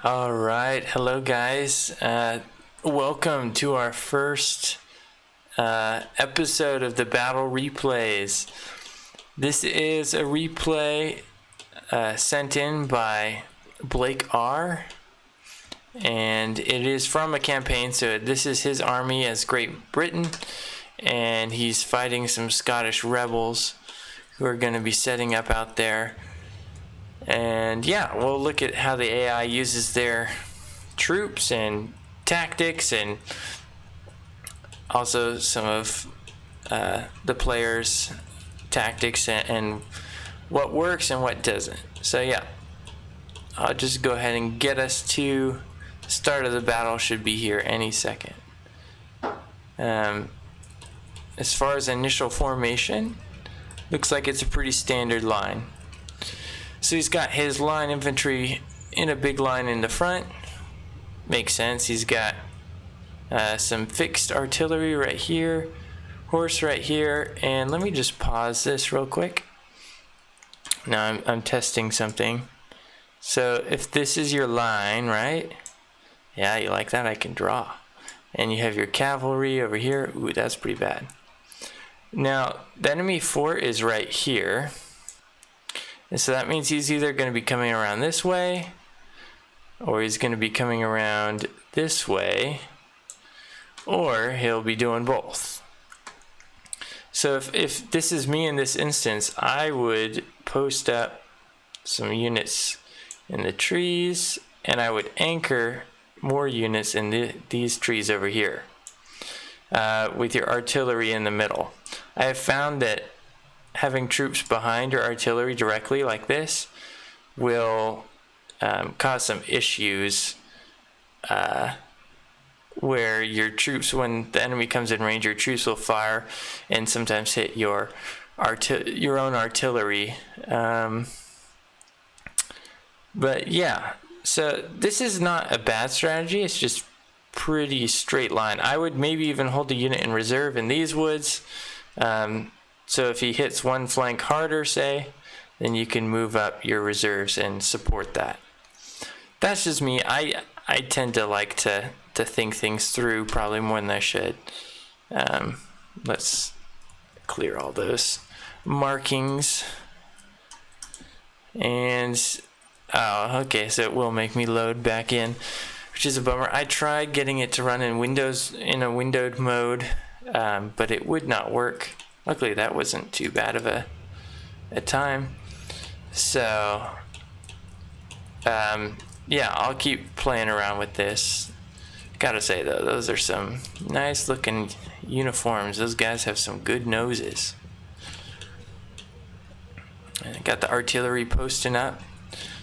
All right, hello guys. Welcome to our first episode of the Battle Replays. This is a replay sent in by Blake R. And it is from a campaign, so this is his army as Great Britain, and he's fighting some Scottish rebels who are going to be setting up out there. And yeah, we'll look at how the AI uses their troops and tactics, and also some of the players' tactics and what works and what doesn't. So yeah, I'll just go ahead and get us to the start of the battle. Should be here any second. As far as initial formation, looks like it's a pretty standard line. So he's got his line infantry in a big line in the front. Makes sense. He's got some fixed artillery right here, horse right here, and let me just pause this real quick. Now I'm testing something. So if this is your line, right? Yeah, you like that? I can draw. And you have your cavalry over here. Ooh, that's pretty bad. Now the enemy fort is right here. And so that means he's either going to be coming around this way, or he's going to be coming around this way, or he'll be doing both. So if this is me in this instance, I would post up some units in the trees, and I would anchor more units in these trees over here with your artillery in the middle. I have found that having troops behind your artillery directly like this will cause some issues where your troops, when the enemy comes in range, your troops will fire and sometimes hit your own artillery. But yeah, so this is not a bad strategy. It's just pretty straight line. I would maybe even hold a unit in reserve in these woods. So if he hits one flank harder, say, then you can move up your reserves and support that. That's just me. I tend to like to think things through probably more than I should. Let's clear all those markings. And, oh, okay, so it will make me load back in, which is a bummer. I tried getting it to run in Windows in a windowed mode, but it would not work. Luckily, that wasn't too bad of a time. So, yeah, I'll keep playing around with this. Gotta say, though, those are some nice looking uniforms. Those guys have some good noses. And I got the artillery posting up.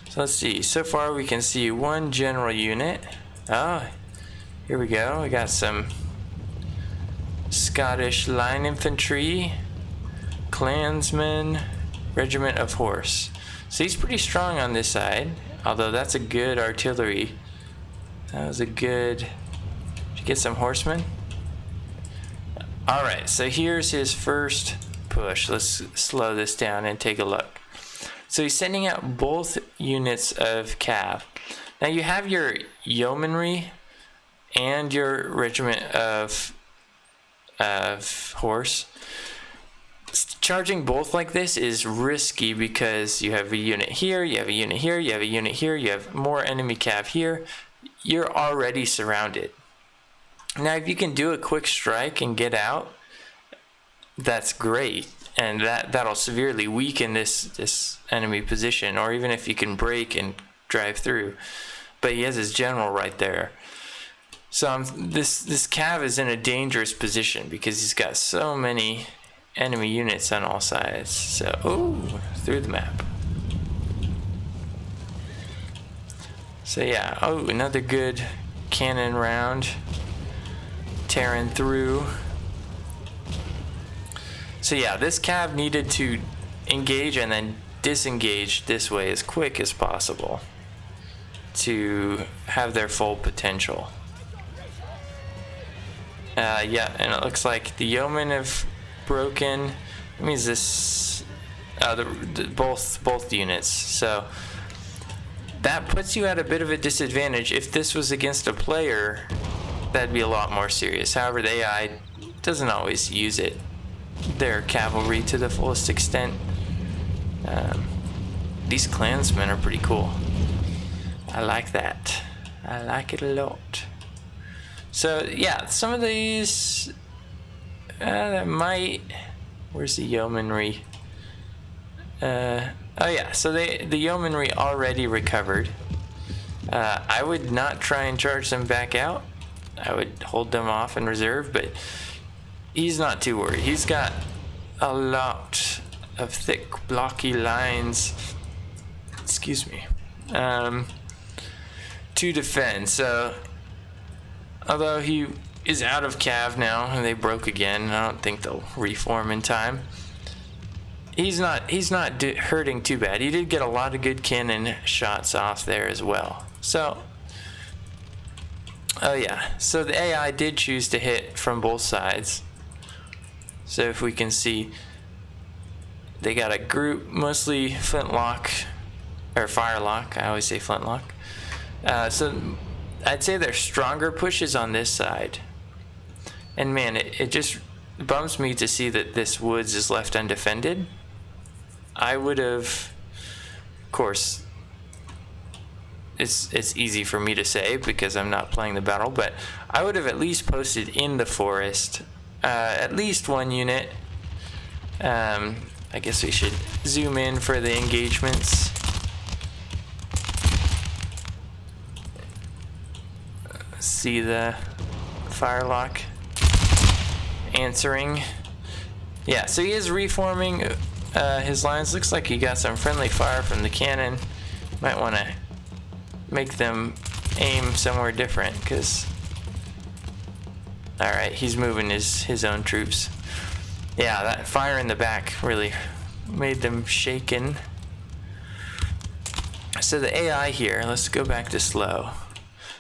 So let's see. So far, we can see one general unit. Oh, here we go. We got some Scottish line infantry, clansmen, regiment of horse. So he's pretty strong on this side, although that's a good artillery. That was a good... Did you get some horsemen? Alright, so here's his first push. Let's slow this down and take a look. So he's sending out both units of cav. Now you have your yeomanry and your regiment of horse. Charging both like this is risky because you have a unit here, you have a unit here, you have a unit here, you have more enemy cav here. You're already surrounded. Now if you can do a quick strike and get out, that's great, and that'll severely weaken this enemy position, or even if you can break and drive through. But he has his general right there. So this cav is in a dangerous position because he's got so many enemy units on all sides. So, ooh, through the map. So yeah, oh, another good cannon round. Tearing through. So yeah, this cav needed to engage and then disengage this way as quick as possible to have their full potential. Yeah, and it looks like the yeomen have broken. It means this both units. So that puts you at a bit of a disadvantage. If this was against a player, that'd be a lot more serious. However, the AI doesn't always use their cavalry to the fullest extent. These clansmen are pretty cool. I like that. I like it a lot. So yeah, some of these that might. Where's the yeomanry? Oh yeah, so the yeomanry already recovered. I would not try and charge them back out. I would hold them off in reserve, but he's not too worried. He's got a lot of thick, blocky lines. Excuse me. To defend. So, although he is out of cav now, and they broke again, I don't think they'll reform in time. He's not hurting too bad. He did get a lot of good cannon shots off there as well. So, oh yeah. So the AI did choose to hit from both sides. So if we can see, they got a group, mostly flintlock, or firelock. I always say flintlock. So I'd say there's stronger pushes on this side. And man, it just bums me to see that this woods is left undefended. I would have, of course, it's easy for me to say because I'm not playing the battle, but I would have at least posted in the forest at least one unit. I guess we should zoom in for the engagements. See the firelock answering. Yeah, so he is reforming his lines. Looks like he got some friendly fire from the cannon. Might want to make them aim somewhere different, because alright, he's moving his own troops. Yeah, that fire in the back really made them shaken. So the AI here, let's go back to slow.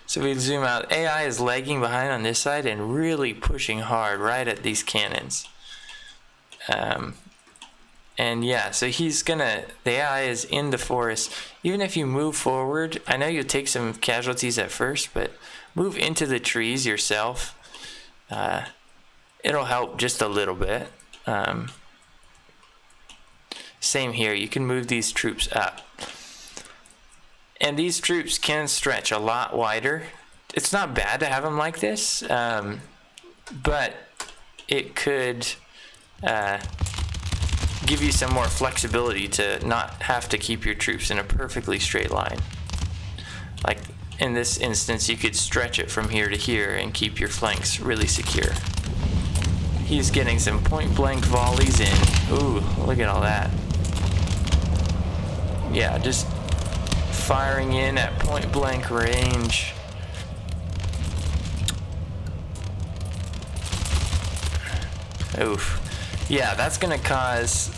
So we zoom out, AI is lagging behind on this side and really pushing hard right at these cannons. And yeah, so the AI is in the forest. Even if you move forward, I know you'll take some casualties at first, but move into the trees yourself. It'll help just a little bit. Same here, you can move these troops up. And these troops can stretch a lot wider. It's not bad to have them like this, but it could give you some more flexibility to not have to keep your troops in a perfectly straight line. Like in this instance, you could stretch it from here to here and keep your flanks really secure. He's getting some point blank volleys in. Ooh, look at all that. Yeah, just firing in at point blank range. Oof. Yeah, that's gonna cause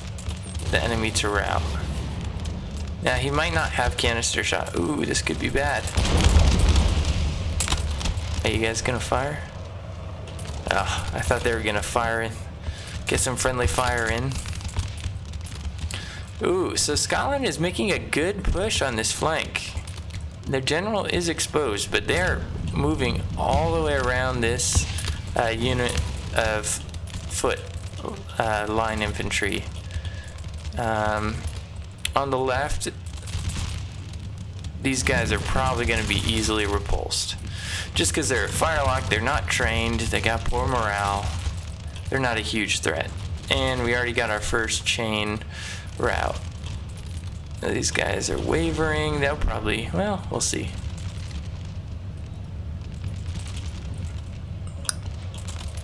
the enemy to rout. Now he might not have canister shot. Ooh, this could be bad. Are you guys gonna fire? Oh, I thought they were gonna fire in. Get some friendly fire in. Ooh, so Scotland is making a good push on this flank. Their general is exposed, but they're moving all the way around this unit of foot line infantry. On the left, these guys are probably going to be easily repulsed. Just because they're firelocked, they're not trained, they got poor morale, they're not a huge threat. And we already got our first chain route. These guys are wavering. They'll probably, well, we'll see.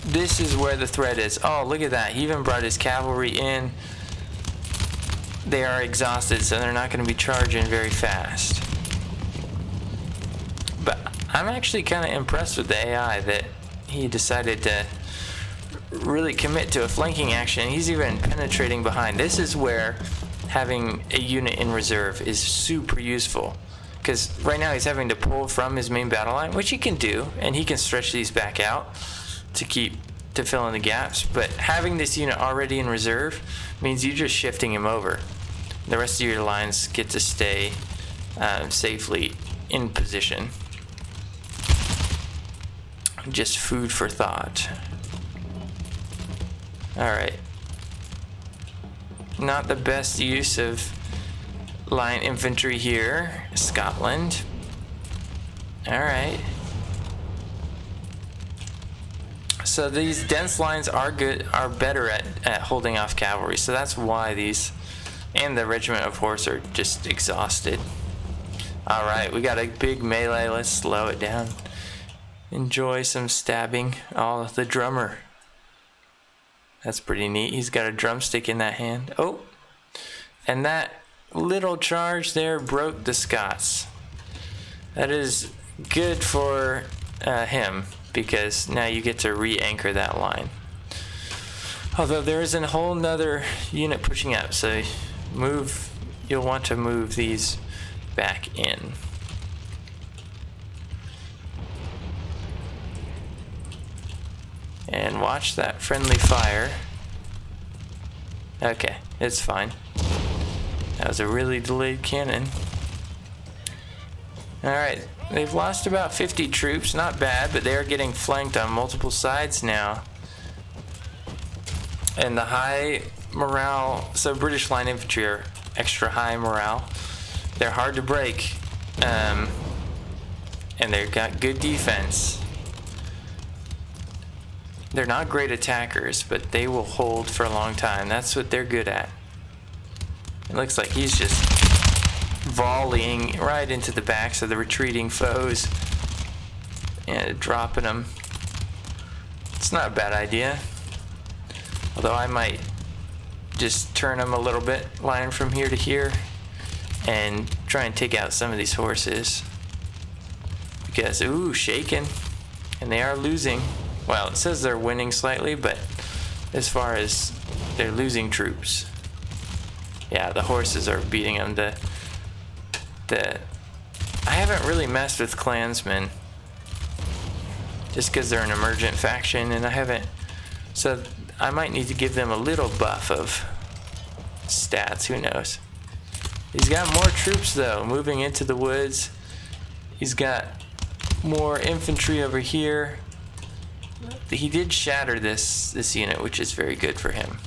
This is where the threat is. Oh, look at that. He even brought his cavalry in. They are exhausted, so they're not going to be charging very fast. But I'm actually kind of impressed with the AI that he decided to really commit to a flanking action. He's even penetrating behind. This is where having a unit in reserve is super useful, because right now he's having to pull from his main battle line, which he can do, and he can stretch these back out to fill in the gaps. But having this unit already in reserve means you're just shifting him over. The rest of your lines get to stay safely in position. Just food for thought. Alright. Not the best use of line infantry here, Scotland. Alright. So these dense lines are better at holding off cavalry. So that's why these and the regiment of horse are just exhausted. Alright, we got a big melee. Let's slow it down. Enjoy some stabbing. Oh, the drummer. That's pretty neat. He's got a drumstick in that hand. Oh, and that little charge there broke the Scots. That is good for him, because now you get to re-anchor that line. Although there is a whole nother unit pushing up, so you'll want to move these back in. And watch that friendly fire. Okay, it's fine. That was a really delayed cannon. Alright, they've lost about 50 troops, not bad, but they are getting flanked on multiple sides now. And the high morale, so British line infantry are extra high morale. They're hard to break, and they've got good defense. They're not great attackers, but they will hold for a long time. That's what they're good at. It looks like he's just volleying right into the backs of the retreating foes and dropping them. It's not a bad idea. Although I might just turn them a little bit, line from here to here, and try and take out some of these horses. Because, ooh, shaking. And they are losing. Well, it says they're winning slightly, but as far as they're losing troops, yeah, the horses are beating them. I haven't really messed with clansmen, just because they're an emergent faction, and I haven't. So I might need to give them a little buff of stats. Who knows? He's got more troops though, moving into the woods. He's got more infantry over here. He did shatter this unit, which is very good for him.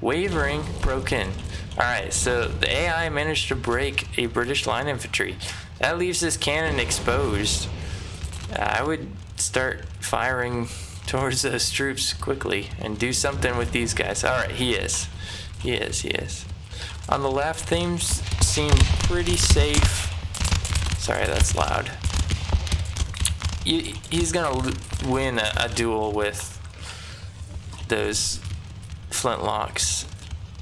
Wavering, broken. Alright, so the AI managed to break a British line infantry. That leaves this cannon exposed. I would start firing towards those troops quickly and do something with these guys. Alright, he is. On the left, things seem pretty safe. Sorry, that's loud. He's gonna win a duel with those flintlocks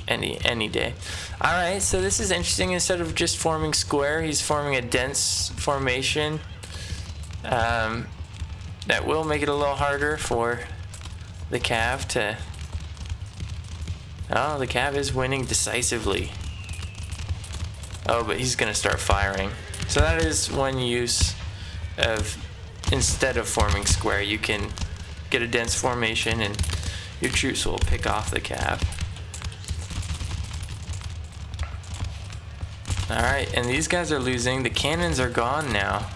any day. Alright, so this is interesting. Instead of just forming square, he's forming a dense formation. That will make it a little harder for the Cav to... Oh, the Cav is winning decisively. Oh, but he's gonna start firing. So that is one use of... Instead of forming square, you can get a dense formation and your troops will pick off the Cav. Alright, and these guys are losing. The cannons are gone now.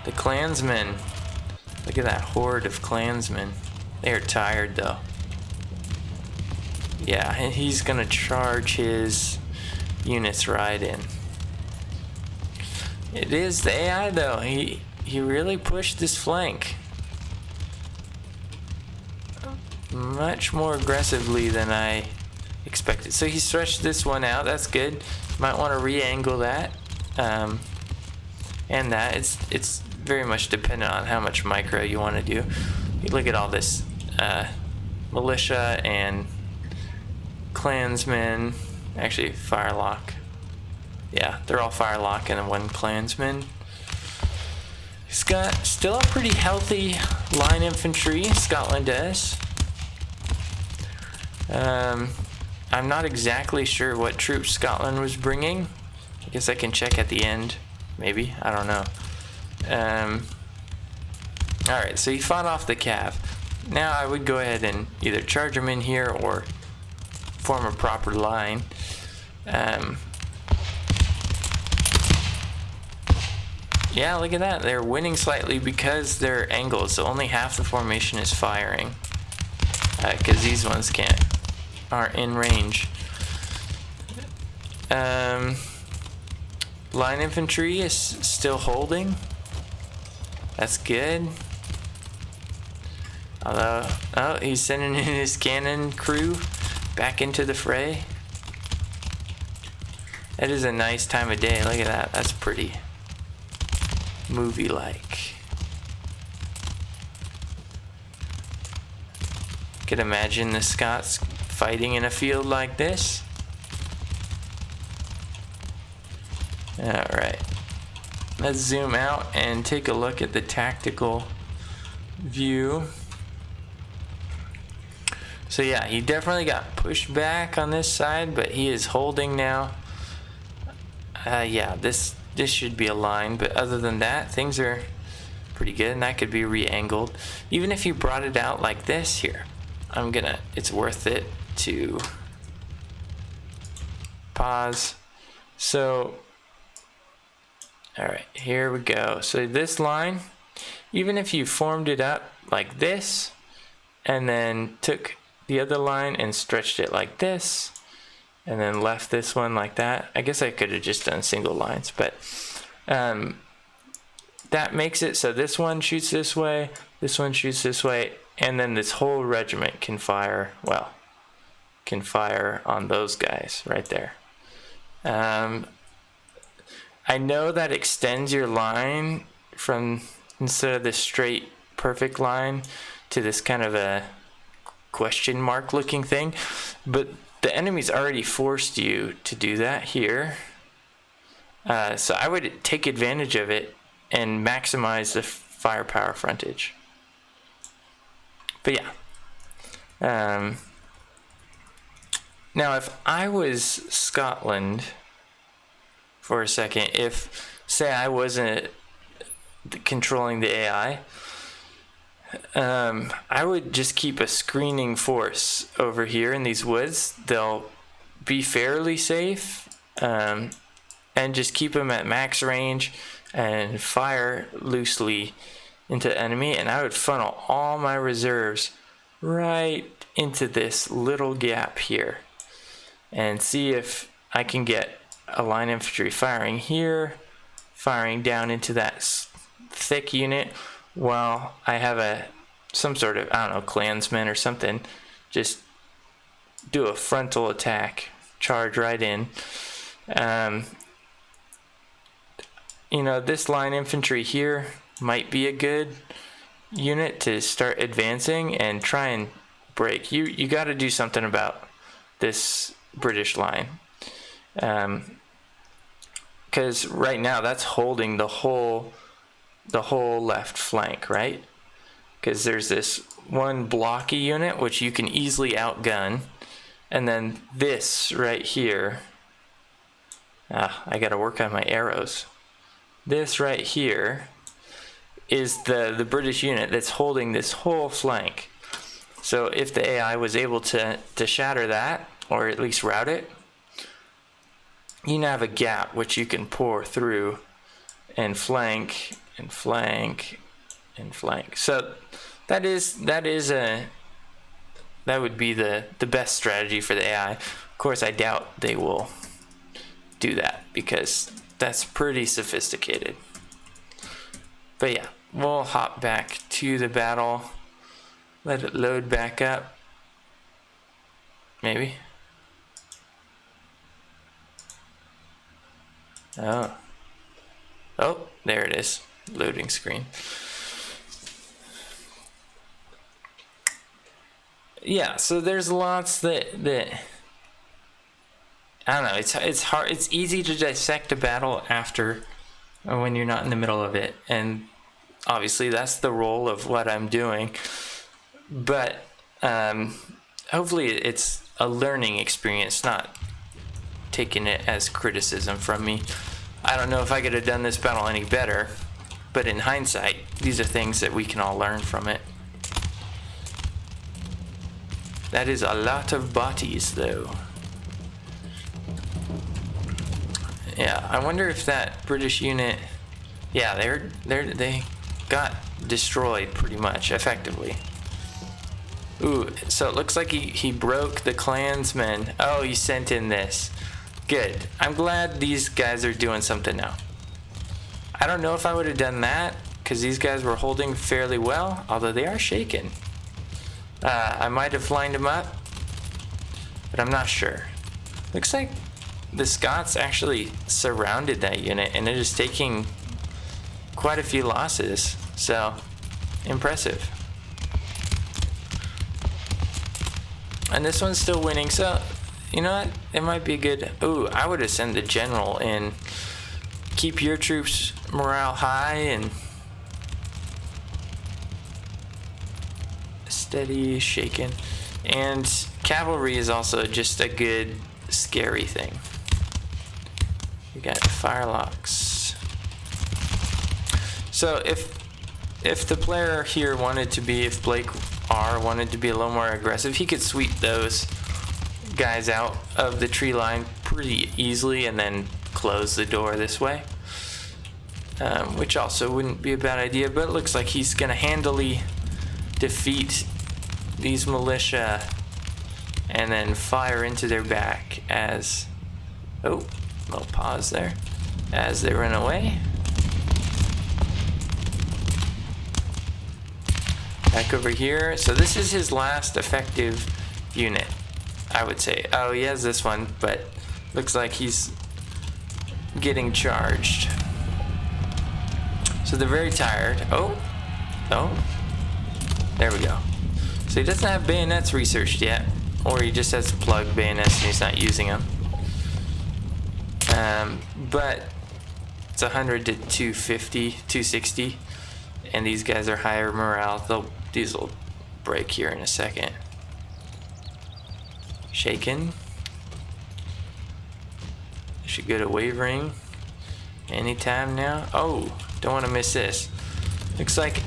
The clansmen. Look at that horde of clansmen. They are tired though. Yeah, and he's gonna charge his units right in. It is the AI though. He really pushed this flank much more aggressively than I expected. So he stretched this one out. That's good. Might want to re-angle that, and that. It's very much dependent on how much micro you want to do. You look at all this militia and clansmen. Actually, firelock. Yeah, they're all firelock and then one clansman. He's got still a pretty healthy line infantry, Scotland does. I'm not exactly sure what troops Scotland was bringing. I guess I can check at the end, maybe. I don't know. Alright, so he fought off the Cav. Now I would go ahead and either charge him in here or form a proper line. yeah, look at that. They're winning slightly because their angles. So only half the formation is firing. Because these ones aren't in range. Line infantry is still holding. That's good. Although, oh, he's sending in his cannon crew back into the fray. That is a nice time of day. Look at that. That's pretty movie-like. Could imagine the Scots fighting in a field like this. Alright. Let's zoom out and take a look at the tactical view. So yeah, he definitely got pushed back on this side, but he is holding now. Yeah, this should be a line, but other than that, things are pretty good, and that could be re-angled. Even if you brought it out like this here, it's worth it to pause. So, alright, here we go. So this line, even if you formed it up like this, and then took the other line and stretched it like this, and then left this one like that. I guess I could have just done single lines, but that makes it so this one shoots this way, this one shoots this way, and then this whole regiment can fire, well, can fire on those guys right there. I know that extends your line from, instead of this straight perfect line, to this kind of a question mark looking thing, but the enemy's already forced you to do that here. So I would take advantage of it and maximize the firepower frontage. But yeah. Now if I was Scotland for a second, if, say, I wasn't controlling the AI, I would just keep a screening force over here in these woods. They'll be fairly safe, and just keep them at max range and fire loosely into the enemy. And I would funnel all my reserves right into this little gap here and see if I can get a line infantry firing here, firing down into that thick unit, while I have some sort of, I don't know, clansman or something, just do a frontal attack, charge right in. You know, this line infantry here might be a good unit to start advancing and try and break. You got to do something about this British line, because right now that's holding the whole left flank, right? Because there's this one blocky unit which you can easily outgun, and then this right here, I gotta work on my arrows. This right here is the British unit that's holding this whole flank. So if the AI was able to shatter that, or at least rout it, you now have a gap which you can pour through and flank and flank and flank. So that would be the best strategy for the AI. Of course, I doubt they will do that because that's pretty sophisticated. But yeah, we'll hop back to the battle, let it load back up, maybe. Oh, there it is, loading screen. Yeah, so there's lots that I don't know, it's hard, it's easy to dissect a battle after, when you're not in the middle of it, and obviously that's the role of what I'm doing, but hopefully it's a learning experience, not taking it as criticism from me. I don't know if I could have done this battle any better, but in hindsight, these are things that we can all learn from it. That is a lot of bodies, though. Yeah, I wonder if that British unit Yeah, they got destroyed pretty much effectively. Ooh, so it looks like he broke the Klansmen. Oh, he sent in this. Good. I'm glad these guys are doing something now. I don't know if I would have done that, because these guys were holding fairly well, although they are shaken. I might have lined them up, but I'm not sure. Looks like the Scots actually surrounded that unit, and it is taking quite a few losses, so impressive. And this one's still winning, so you know what? It might be good. Ooh, I would have sent the general in. Keep your troops morale high and steady, shaken. And cavalry is also just a good scary thing. We got firelocks. So if the player here wanted to be, if Blake R wanted to be a little more aggressive, he could sweep those guys out of the tree line pretty easily and then close the door this way, which also wouldn't be a bad idea, but it looks like he's gonna handily defeat these militia and then fire into their back as, oh, little pause there, as they run away. Back over here. So this is his last effective unit, I would say. Oh, he has this one, but looks like he's getting charged. So they're very tired. Oh, there we go. So he doesn't have bayonets researched yet, or he just has to plug bayonets and he's not using them. But it's 100 to 250, 260, and these guys are higher morale. These will break here in a second. Shaken. Should go to wavering anytime now. Oh, don't want to miss this. Looks like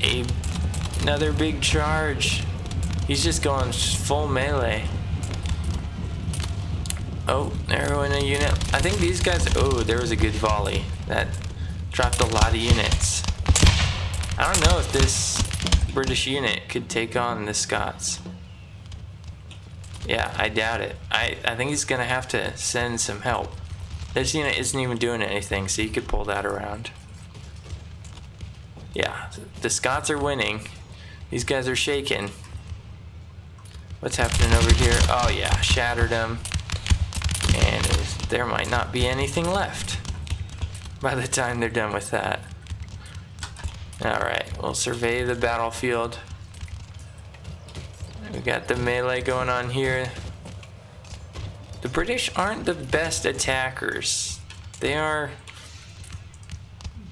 another big charge. He's just going full melee. Oh, they're in a unit. I think these guys, oh, there was a good volley. That dropped a lot of units. I don't know if this British unit could take on the Scots. Yeah, I doubt it. I think he's gonna have to send some help. This unit isn't even doing anything, so you could pull that around. Yeah, the Scots are winning. These guys are shaking. What's happening over here? Oh yeah, shattered them. And there might not be anything left by the time they're done with that. Alright, we'll survey the battlefield. We got the melee going on here. The British aren't the best attackers. They're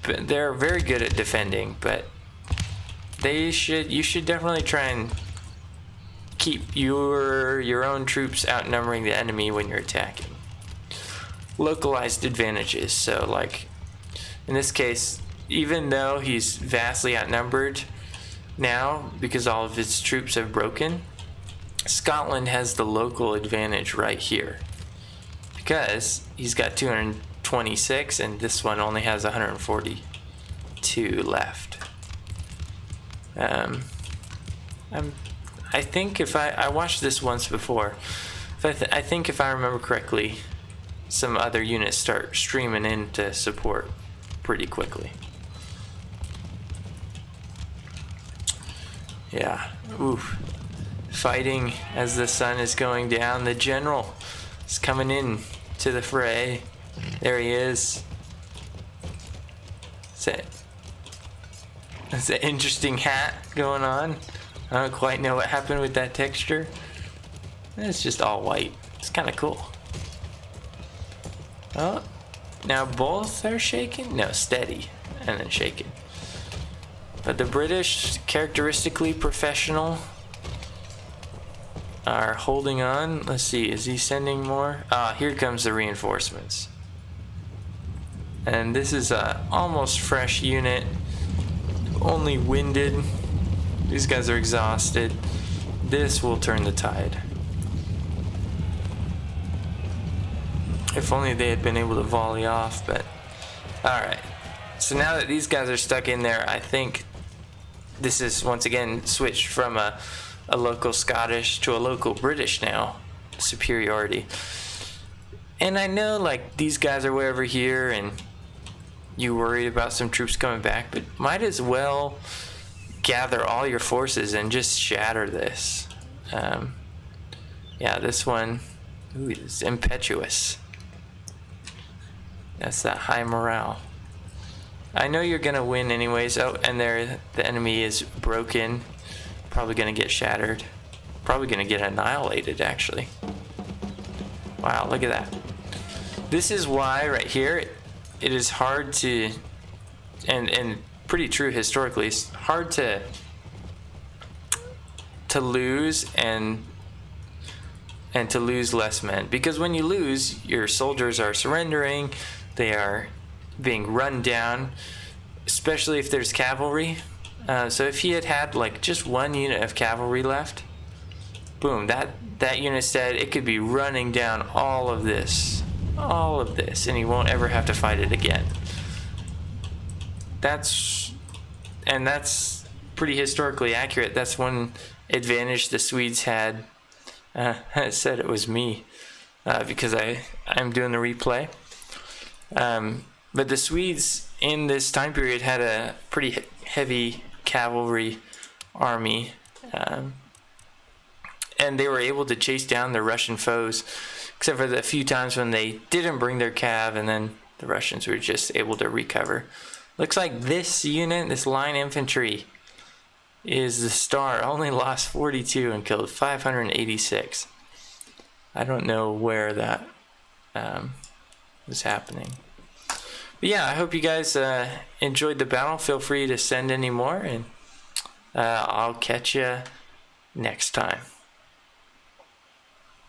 very good at defending, but you should definitely try and keep your own troops outnumbering the enemy when you're attacking. Localized advantages. So like in this case, even though he's vastly outnumbered now because all of his troops have broken, Scotland has the local advantage right here because he's got 226 and this one only has 142 left. I think if I watched this once before, I think if I remember correctly, some other units start streaming in to support pretty quickly. Yeah, oof. Fighting as the sun is going down. The general is coming in to the fray. There he is. That's an interesting hat going on. I don't quite know what happened with that texture. It's just all white. It's kind of cool. Oh, now both are shaking? No, steady and then shaking. But the British, characteristically professional, are holding on. Let's see, is he sending more? Here comes the reinforcements. And this is a almost fresh unit, only winded. These guys are exhausted. This will turn the tide. If only they had been able to volley off, but alright. So now that these guys are stuck in there, I think this is once again switched from a local Scottish to a local British now superiority. And I know like these guys are way over here and you worried about some troops coming back, but might as well gather all your forces and just shatter this. Yeah, this one, ooh, is impetuous. That's that high morale. I know you're gonna win anyways. Oh, and there, the enemy is broken. Probably gonna get shattered. Probably gonna get annihilated, actually. Wow, look at that. This is why right here it is hard to, and pretty true historically, it's hard to lose and to lose less men, because when you lose, your soldiers are surrendering, they are being run down, especially if there's cavalry. So if he had like just one unit of cavalry left, boom, that unit said it could be running down all of this, and he won't ever have to fight it again. That's pretty historically accurate. That's one advantage the Swedes had. I said it was me because I'm doing the replay. But the Swedes in this time period had a pretty heavy cavalry army, and they were able to chase down the Russian foes, except for the few times when they didn't bring their cav, and then the Russians were just able to recover. Looks like this unit, this line infantry, is the star. Only lost 42 and killed 586. I don't know where that was happening. But yeah, I hope you guys enjoyed the battle. Feel free to send any more, and I'll catch you next time.